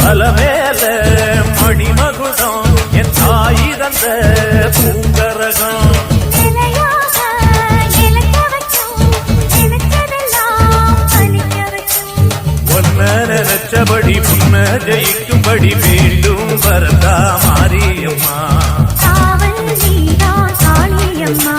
அலமேல மணிமகுடம் என் தாய் தந்த பூங்கரகம் நினைச்சபடி புன்ன ஜெயிக்கும்படி வேண்டும் வரதா மாரியம்மா காவல் நீதான் காளியம்மா